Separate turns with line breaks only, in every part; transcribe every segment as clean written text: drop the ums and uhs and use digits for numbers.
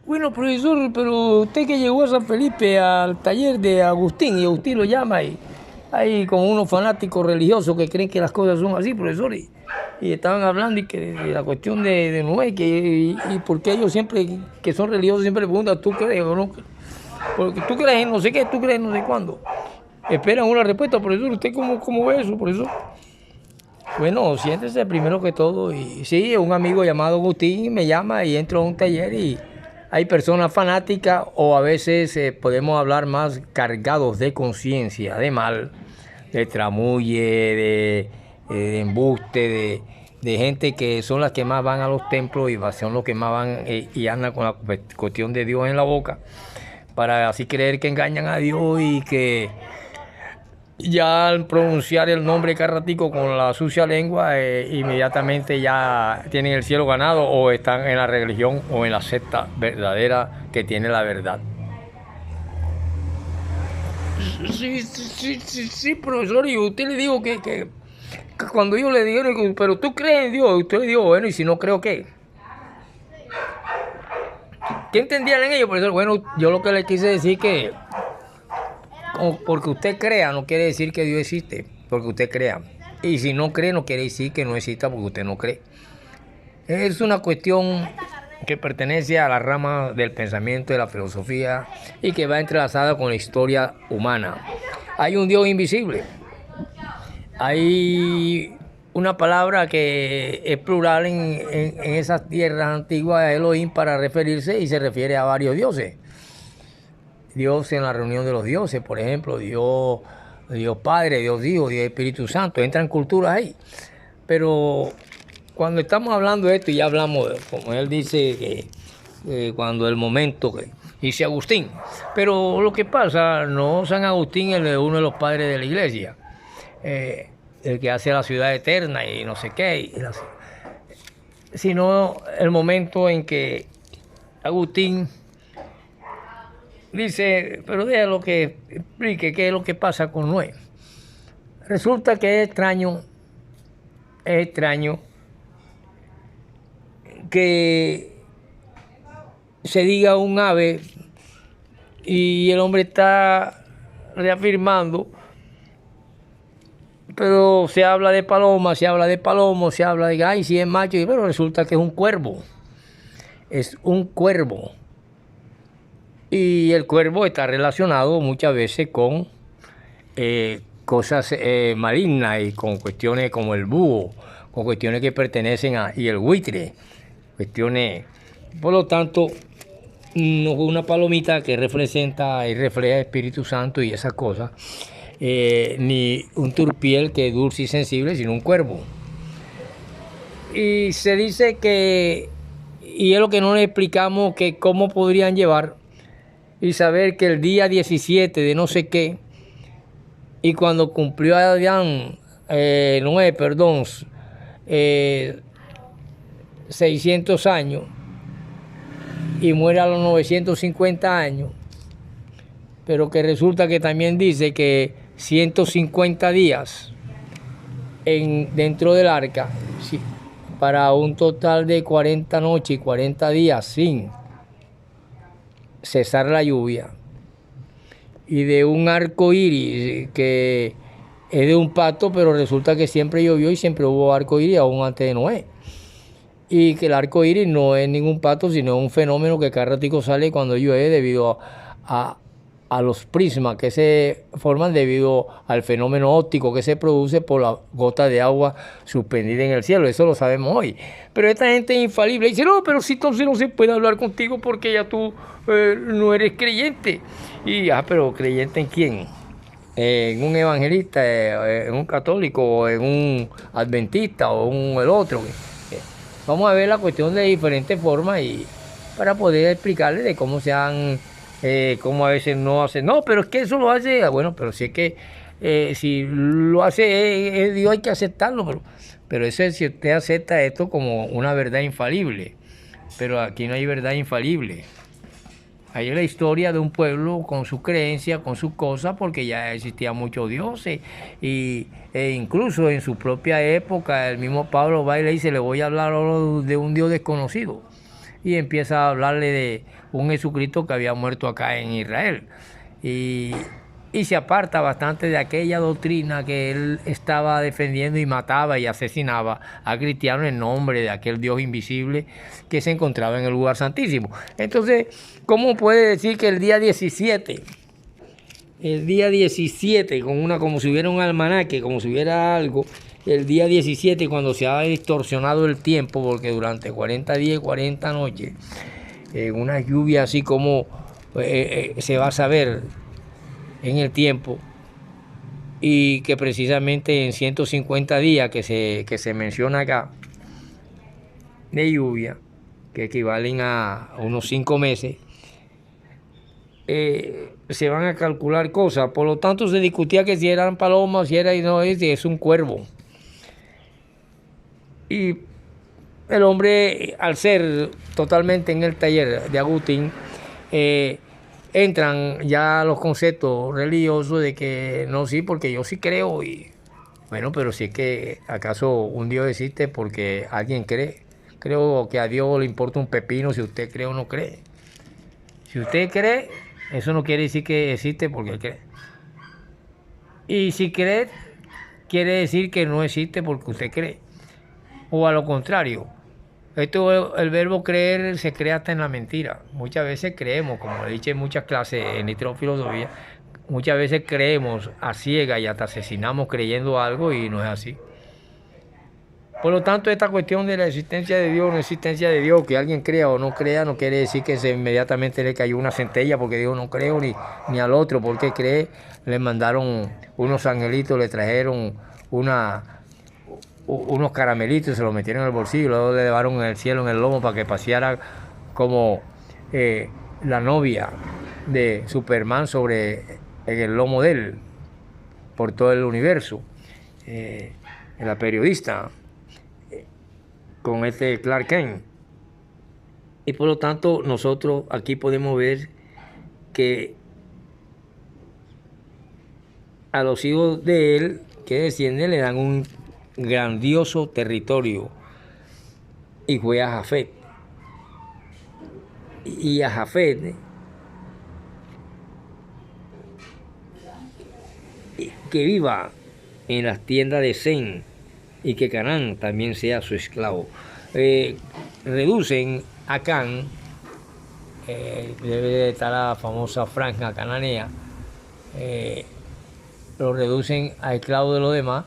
Bueno, profesor, pero usted que llegó a San Felipe al taller de Agustín y Agustín lo llama y hay como unos fanáticos religiosos que creen que las cosas son así, profesor, y estaban hablando y que de la cuestión de Noé, y porque ellos siempre, que son religiosos, siempre le preguntan, ¿tú crees o no? Porque tú crees en no sé qué, tú crees en no sé cuándo. Esperan una respuesta, profesor, ¿usted cómo ve eso, profesor? Bueno, siéntese primero que todo. Y sí, un amigo llamado Agustín me llama y entro a un taller y hay personas fanáticas o a veces podemos hablar más cargados de conciencia, de mal, de tramulle, de embuste, de gente que son las que más van a los templos y son los que más van y andan con la cuestión de Dios en la boca para así creer que engañan a Dios y que ya al pronunciar el nombre Carratico con la sucia lengua, inmediatamente ya tienen el cielo ganado o están en la religión o en la secta verdadera que tiene la verdad. Sí, profesor, y usted le digo que cuando yo le digo, pero tú crees en Dios, usted le digo, bueno, y si no creo, ¿qué? ¿Qué entendían en ello, profesor? Bueno, yo lo que le quise decir que porque usted crea no quiere decir que Dios existe, porque usted crea. Y si no cree no quiere decir que no exista porque usted no cree. Es una cuestión que pertenece a la rama del pensamiento, de la filosofía y que va entrelazada con la historia humana. Hay un Dios invisible. Hay una palabra que es plural en esas tierras antiguas, Elohim, para referirse y se refiere a varios dioses. Dios en la reunión de los dioses, por ejemplo, Dios Padre, Dios Hijo, Dios Espíritu Santo, entran culturas ahí. Pero cuando estamos hablando de esto, y ya hablamos, como él dice, que cuando el momento, que dice Agustín, pero lo que pasa, no San Agustín es uno de los padres de la iglesia, el que hace la ciudad eterna y no sé qué, sino el momento en que Agustín dice, pero déjalo que explique qué es lo que pasa con Noé. Resulta que es extraño que se diga un ave y el hombre está reafirmando, pero se habla de paloma, se habla de palomo, se habla de, ay, si es macho, pero resulta que es un cuervo. Es un cuervo. Y el cuervo está relacionado muchas veces con cosas malignas y con cuestiones como el búho, con cuestiones que pertenecen y el buitre, cuestiones, por lo tanto, no una palomita que representa y refleja el Espíritu Santo y esas cosas, ni un turpiel que es dulce y sensible, sino un cuervo. Y se dice que, y es lo que no le explicamos, que cómo podrían llevar y saber que el día 17 de no sé qué, y cuando cumplió Adán, 600 años, y muere a los 950 años, pero que resulta que también dice que 150 días dentro del arca, sí, para un total de 40 noches y 40 días sin cesar la lluvia, y de un arco iris que es de un pacto, pero resulta que siempre llovió y siempre hubo arco iris aún antes de Noé. Y que el arco iris no es ningún pato, sino un fenómeno que cada ratico sale cuando llueve debido a los prismas que se forman debido al fenómeno óptico que se produce por la gota de agua suspendida en el cielo. Eso lo sabemos hoy. Pero esta gente es infalible. Dice, no, pero si entonces no se puede hablar contigo porque ya tú no eres creyente. Y, pero ¿creyente en quién? En un evangelista, en un católico, o en un adventista, o en el otro. Vamos a ver la cuestión de diferentes formas y para poder explicarles de cómo se han, cómo a veces no hacen. No, pero es que eso lo hace, bueno, pero si es que si lo hace Dios hay que aceptarlo, pero eso es si usted acepta esto como una verdad infalible. Pero aquí no hay verdad infalible. Hay la historia de un pueblo con su creencia, con sus cosas, porque ya existían muchos dioses. E incluso en su propia época, el mismo Pablo va y le dice, le voy a hablar ahora de un Dios desconocido. y empieza a hablarle de un Jesucristo que había muerto acá en Israel. Y se aparta bastante de aquella doctrina que él estaba defendiendo y mataba y asesinaba a cristianos en nombre de aquel Dios invisible que se encontraba en el lugar santísimo. Entonces, ¿cómo puede decir que el día 17, como si hubiera un almanaque, como si hubiera algo, el día 17, cuando se ha distorsionado el tiempo, porque durante 40 días y 40 noches, una lluvia así como se va a saber en el tiempo, y que precisamente en 150 días que se menciona acá de lluvia, que equivalen a unos 5 meses, se van a calcular cosas. Por lo tanto, se discutía que si eran palomas, si era y no es un cuervo. Y el hombre, al ser totalmente en el taller de Agustín, entran ya los conceptos religiosos de que no, sí, porque yo sí creo. Y bueno, pero si es que acaso un Dios existe porque alguien cree. Creo que a Dios le importa un pepino si usted cree o no cree. Si usted cree, eso no quiere decir que existe porque él cree. Y si cree, quiere decir que no existe porque usted cree. O a lo contrario. El verbo creer se crea hasta en la mentira. Muchas veces creemos, como he dicho en muchas clases en filosofía, muchas veces creemos a ciegas y hasta asesinamos creyendo algo y no es así. Por lo tanto, esta cuestión de la existencia de Dios o no existencia de Dios, que alguien crea o no crea, no quiere decir que inmediatamente le cayó una centella porque dijo no creo, ni al otro porque cree. Le mandaron unos angelitos, le trajeron unos caramelitos, se los metieron en el bolsillo, luego le llevaron en el cielo, en el lomo, para que paseara como la novia de Superman en el lomo de él, por todo el universo. La periodista, con este Clark Kent. Y por lo tanto, nosotros aquí podemos ver que a los hijos de él que descienden le dan un grandioso territorio, y fue a Jafet. Y a Jafet, que viva en las tiendas de Zen, y que Canaán también sea su esclavo. Reducen a Can, debe de estar la famosa franja cananea, lo reducen a esclavo de los demás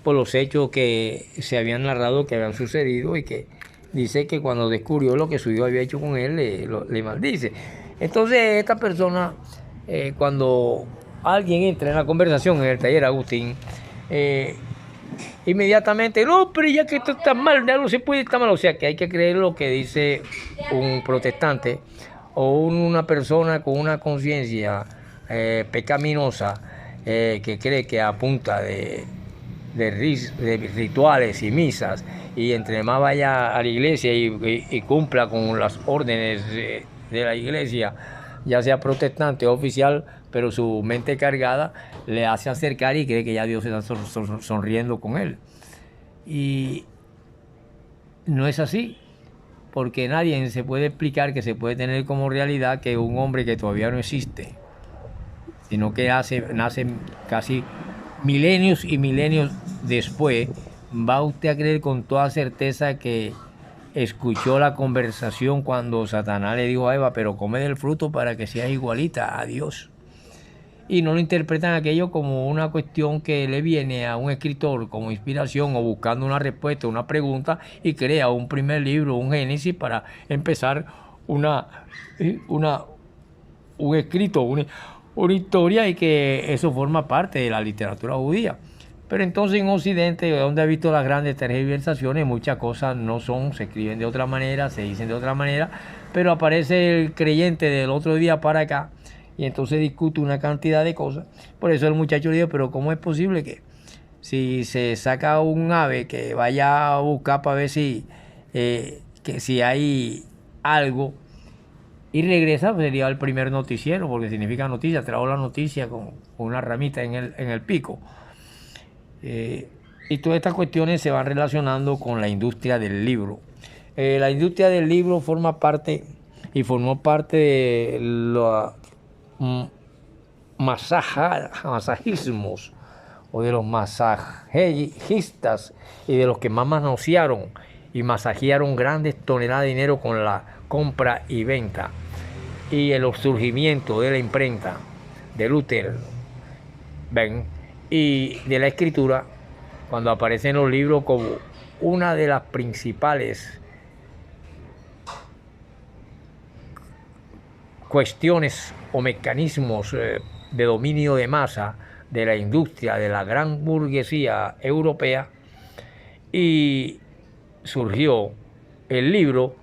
por los hechos que se habían narrado, que habían sucedido, y que dice que cuando descubrió lo que su hijo había hecho con él, le maldice. Entonces esta persona, cuando alguien entra en la conversación en el taller Agustín, inmediatamente, no, pero ya que esto está mal, ya no se puede estar mal. O sea, que hay que creer lo que dice un protestante o una persona con una conciencia pecaminosa, que cree que a punta de rituales y misas, y entre más vaya a la iglesia y cumpla con las órdenes de la iglesia, ya sea protestante o oficial, pero su mente cargada le hace acercar y cree que ya Dios está sonriendo con él. Y no es así, porque nadie se puede explicar que se puede tener como realidad que un hombre que todavía no existe, sino que nace casi milenios y milenios después, va usted a creer con toda certeza que escuchó la conversación cuando Satanás le dijo a Eva, pero come del fruto para que seas igualita a Dios. Y no lo interpretan aquello como una cuestión que le viene a un escritor como inspiración, o buscando una respuesta, una pregunta, y crea un primer libro, un Génesis, para empezar un escrito, una historia, y que eso forma parte de la literatura judía. Pero entonces en Occidente, donde ha visto las grandes tergiversaciones, muchas cosas no son, se escriben de otra manera, se dicen de otra manera, pero aparece el creyente del otro día para acá, y entonces discute una cantidad de cosas. Por eso el muchacho le dijo, pero ¿cómo es posible que si se saca un ave que vaya a buscar para ver si hay algo, y regresa, pues sería el primer noticiero, porque significa noticia, trajo la noticia con una ramita en el pico. Y todas estas cuestiones se van relacionando con la industria del libro. La industria del libro forma parte y formó parte de los masajismos o de los masajistas y de los que más manosearon y masajearon grandes toneladas de dinero con la compra y venta y el surgimiento de la imprenta de Luther, ven, y de la escritura, cuando aparecen los libros como una de las principales cuestiones o mecanismos de dominio de masa de la industria de la gran burguesía europea, y surgió el libro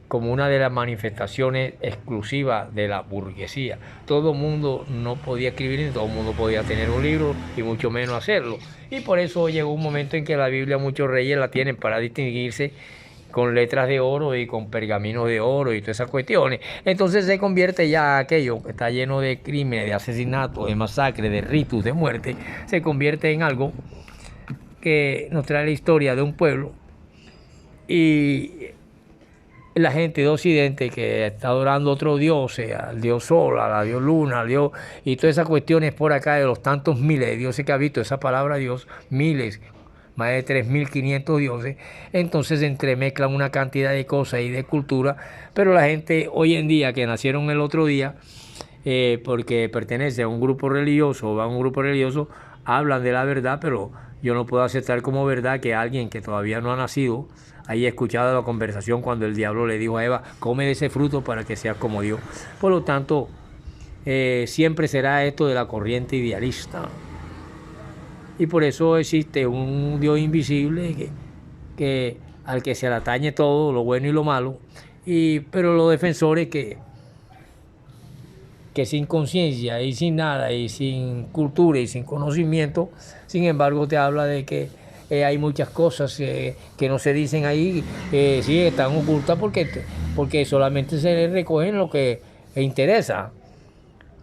como una de las manifestaciones exclusivas de la burguesía. Todo el mundo no podía escribir, ni todo el mundo podía tener un libro, y mucho menos hacerlo. Y por eso llegó un momento en que la Biblia muchos reyes la tienen para distinguirse, con letras de oro y con pergaminos de oro y todas esas cuestiones. Entonces se convierte ya aquello que está lleno de crímenes, de asesinatos, de masacres, de ritos, de muerte, se convierte en algo que nos trae la historia de un pueblo, y la gente de Occidente que está adorando a otro dios, al dios Sol, a la dios Luna, al dios, y todas esas cuestiones por acá de los tantos miles de dioses que ha visto esa palabra Dios, miles, más de 3.500 dioses, entonces se entremezclan una cantidad de cosas y de cultura, pero la gente hoy en día que nacieron el otro día, porque pertenece a un grupo religioso o a un grupo religioso, hablan de la verdad, pero yo no puedo aceptar como verdad que alguien que todavía no ha nacido haya escuchado la conversación cuando el diablo le dijo a Eva, come de ese fruto para que seas como Dios. Por lo tanto, siempre será esto de la corriente idealista. Y por eso existe un Dios invisible que al que se le atañe todo, lo bueno y lo malo, pero los defensores que sin conciencia y sin nada y sin cultura y sin conocimiento, sin embargo te habla de que hay muchas cosas que no se dicen ahí, sí, están ocultas porque solamente se les recogen lo que interesa.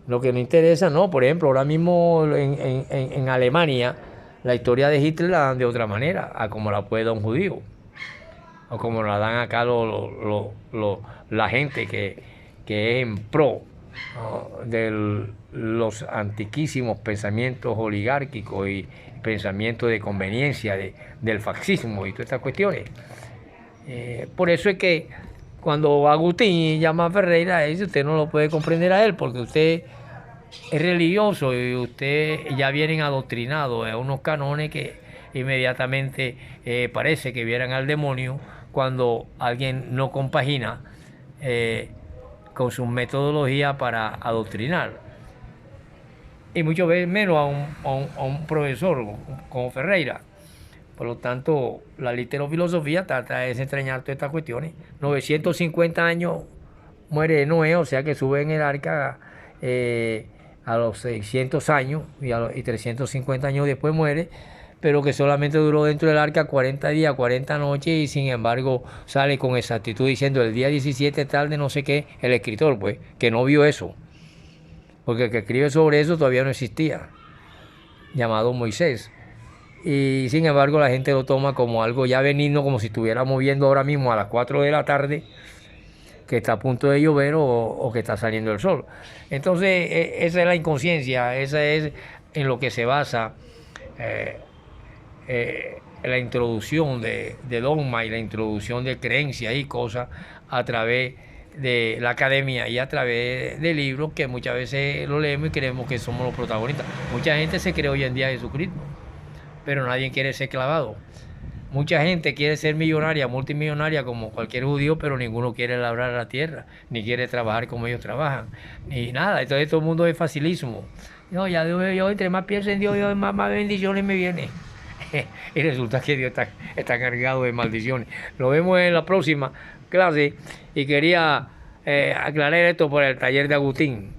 Lo que no interesa, no. Por ejemplo, ahora mismo en Alemania, la historia de Hitler la dan de otra manera, a como la puede dar un judío, o como la dan acá la gente que es en pro de los antiquísimos pensamientos oligárquicos y pensamientos de conveniencia del fascismo y todas estas cuestiones. Por eso es que cuando Agustín llama a Ferreira, dice, usted no lo puede comprender a él porque usted es religioso y usted ya vienen adoctrinados a unos canones que inmediatamente parece que vieran al demonio cuando alguien no compagina con sus metodologías para adoctrinar. Y muchas veces menos a un profesor como Ferreira. Por lo tanto, la literofilosofía trata de desentrañar todas estas cuestiones. 950 años muere Noé, o sea que sube en el arca a los 600 años y 350 años después muere, pero que solamente duró dentro del arca 40 días, 40 noches, y sin embargo sale con exactitud diciendo el día 17 tal de no sé qué, el escritor, pues, que no vio eso, porque el que escribe sobre eso todavía no existía, llamado Moisés. Y sin embargo la gente lo toma como algo ya benigno, como si estuviéramos viendo ahora mismo a las 4 de la tarde que está a punto de llover o que está saliendo el sol. Entonces esa es la inconsciencia, esa es en lo que se basa la introducción de dogma y la introducción de creencias y cosas a través de la academia y a través de libros que muchas veces lo leemos y creemos que somos los protagonistas. Mucha gente se cree hoy en día Jesucristo, pero nadie quiere ser clavado. Mucha gente quiere ser millonaria, multimillonaria como cualquier judío, pero ninguno quiere labrar la tierra, ni quiere trabajar como ellos trabajan, ni nada. Entonces todo el mundo es facilísimo. No, ya yo entre más pienso en Dios, más bendiciones me vienen. Y resulta que Dios está cargado de maldiciones. Lo vemos en la próxima clase y quería aclarar esto por el taller de Agustín.